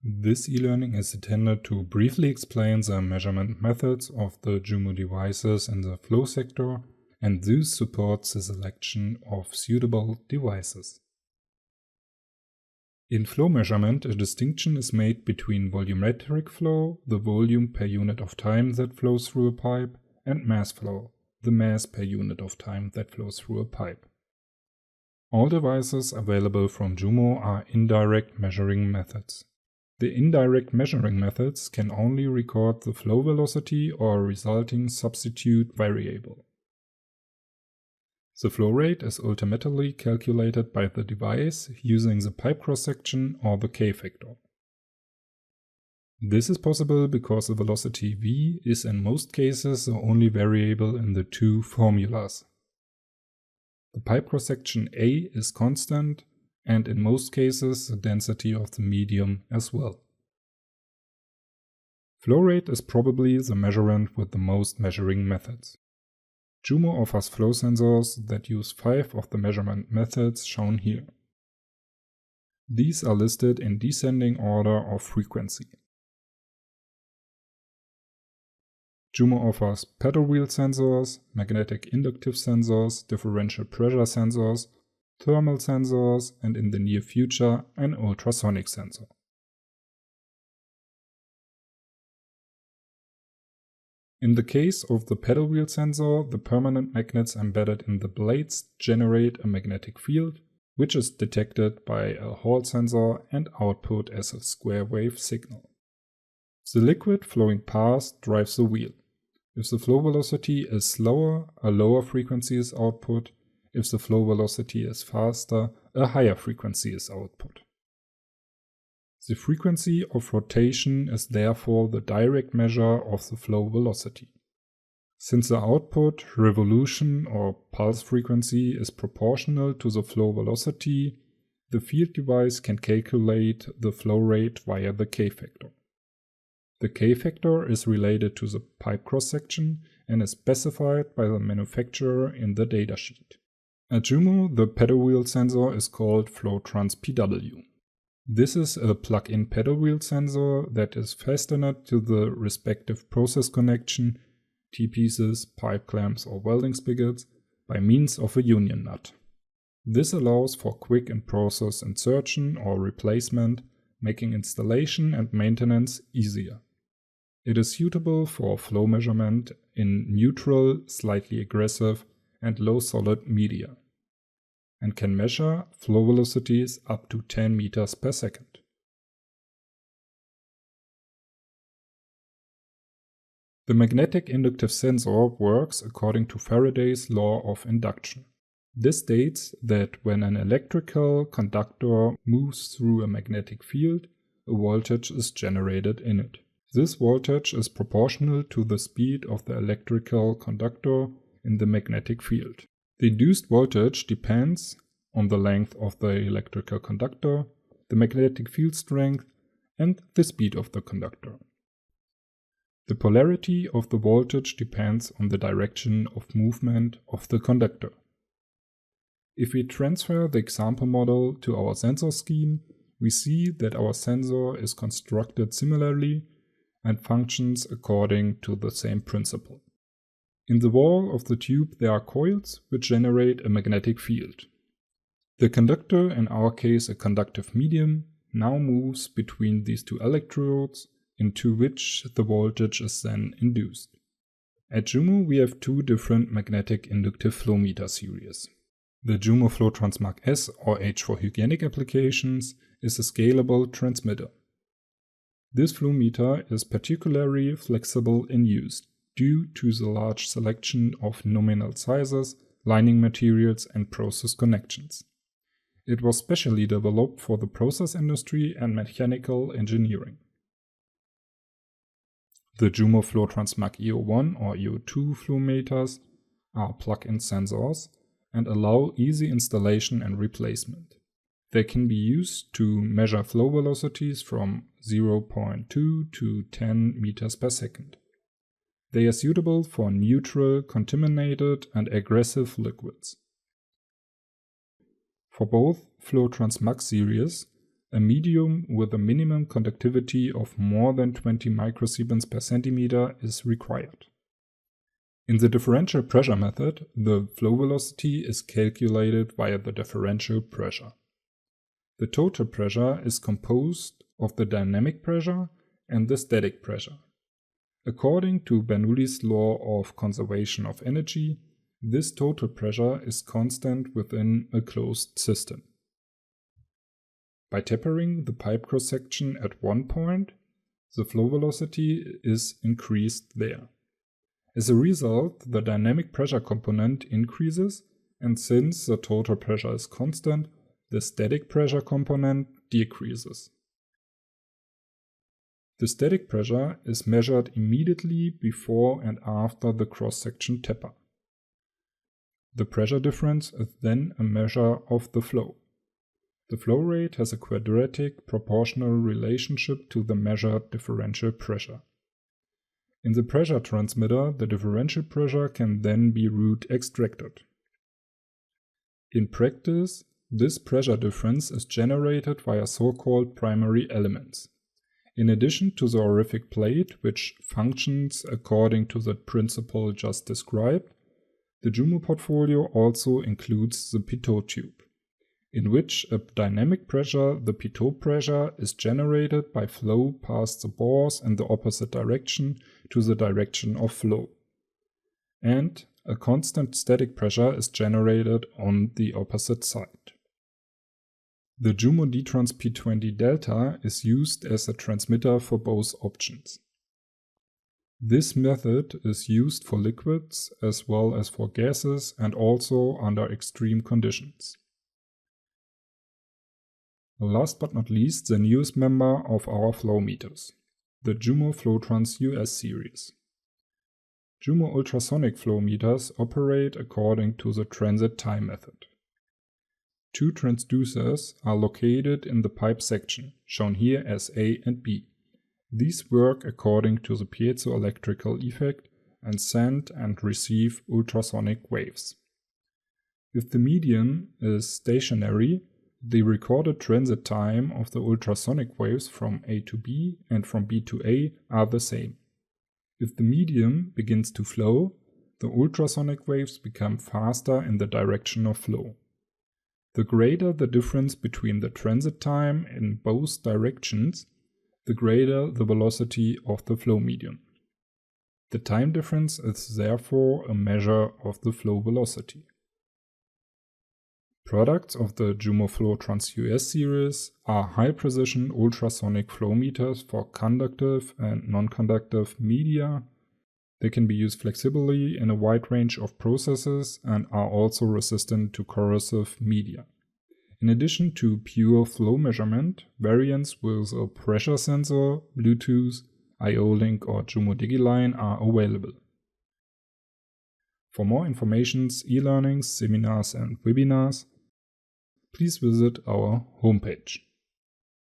This e-learning is intended to briefly explain the measurement methods of the JUMO devices in the flow sector and thus supports the selection of suitable devices. In flow measurement, a distinction is made between volumetric flow, the volume per unit of time that flows through a pipe, and mass flow, the mass per unit of time that flows through a pipe. All devices available from JUMO are indirect measuring methods. The indirect measuring methods can only record the flow velocity or resulting substitute variable. The flow rate is ultimately calculated by the device using the pipe cross-section or the K-factor. This is possible because the velocity v is in most cases the only variable in the two formulas. The pipe cross-section A is constant, and in most cases the density of the medium as well. Flow rate is probably the measurement with the most measuring methods. JUMO offers flow sensors that use 5 of the measurement methods shown here. These are listed in descending order of frequency. JUMO offers pedal wheel sensors, magnetic inductive sensors, differential pressure sensors, thermal sensors, and in the near future, an ultrasonic sensor. In the case of the pedal wheel sensor, the permanent magnets embedded in the blades generate a magnetic field, which is detected by a Hall sensor and output as a square wave signal. The liquid flowing past drives the wheel. If the flow velocity is slower, a lower frequency is output. If the flow velocity is faster, a higher frequency is output. The frequency of rotation is therefore the direct measure of the flow velocity. Since the output, revolution or pulse frequency is proportional to the flow velocity, the field device can calculate the flow rate via the K-factor. The K-factor is related to the pipe cross-section and is specified by the manufacturer in the datasheet. At JUMO, the pedal wheel sensor is called FlowTrans PW. This is a plug-in pedal wheel sensor that is fastened to the respective process connection, T-pieces, pipe clamps or welding spigots, by means of a union nut. This allows for quick in-process insertion or replacement, making installation and maintenance easier. It is suitable for flow measurement in neutral, slightly aggressive, and low solid media, and can measure flow velocities up to 10 meters per second. The magnetic inductive sensor works according to Faraday's law of induction. This states that when an electrical conductor moves through a magnetic field, a voltage is generated in it. This voltage is proportional to the speed of the electrical conductor in the magnetic field. The induced voltage depends on the length of the electrical conductor, the magnetic field strength, and the speed of the conductor. The polarity of the voltage depends on the direction of movement of the conductor. If we transfer the example model to our sensor scheme, we see that our sensor is constructed similarly and functions according to the same principle. In the wall of the tube there are coils which generate a magnetic field. The conductor, in our case a conductive medium, now moves between these two electrodes into which the voltage is then induced. At JUMO we have two different magnetic inductive flow meter series. The JUMO FlowTrans Mark S, or H for hygienic applications, is a scalable transmitter. This flow meter is particularly flexible in use due to the large selection of nominal sizes, lining materials and process connections. It was specially developed for the process industry and mechanical engineering. The JUMO FlowTrans Mark EO1 or EO2 flow meters are plug-in sensors and allow easy installation and replacement. They can be used to measure flow velocities from 0.2 to 10 meters per second. They are suitable for neutral, contaminated and aggressive liquids. For both FlowTrans Max series, a medium with a minimum conductivity of more than 20 microsiemens per centimeter is required. In the differential pressure method, the flow velocity is calculated via the differential pressure. The total pressure is composed of the dynamic pressure and the static pressure. According to Bernoulli's law of conservation of energy, this total pressure is constant within a closed system. By tapering the pipe cross-section at one point, the flow velocity is increased there. As a result, the dynamic pressure component increases, and since the total pressure is constant, the static pressure component decreases. The static pressure is measured immediately before and after the cross-section taper. The pressure difference is then a measure of the flow. The flow rate has a quadratic proportional relationship to the measured differential pressure. In the pressure transmitter, the differential pressure can then be root extracted. In practice, this pressure difference is generated via so-called primary elements. In addition to the orific plate, which functions according to the principle just described, the JUMO portfolio also includes the pitot tube, in which at dynamic pressure the pitot pressure is generated by flow past the bores in the opposite direction to the direction of flow, and a constant static pressure is generated on the opposite side. The JUMO D-Trans P20 delta is used as a transmitter for both options. This method is used for liquids as well as for gases and also under extreme conditions. Last but not least, the newest member of our flow meters, the JUMO FlowTrans US series. JUMO ultrasonic flow meters operate according to the transit time method. Two transducers are located in the pipe section, shown here as A and B. These work according to the piezoelectrical effect and send and receive ultrasonic waves. If the medium is stationary, the recorded transit time of the ultrasonic waves from A to B and from B to A are the same. If the medium begins to flow, the ultrasonic waves become faster in the direction of flow. The greater the difference between the transit time in both directions, the greater the velocity of the flow medium. The time difference is therefore a measure of the flow velocity. Products of the JUMO FlowTrans US series are high-precision ultrasonic flow meters for conductive and non-conductive media. They can be used flexibly in a wide range of processes and are also resistant to corrosive media. In addition to pure flow measurement, variants with a pressure sensor, Bluetooth, IO-Link or JUMO DigiLine are available. For more information, e-learnings, seminars and webinars, please visit our homepage.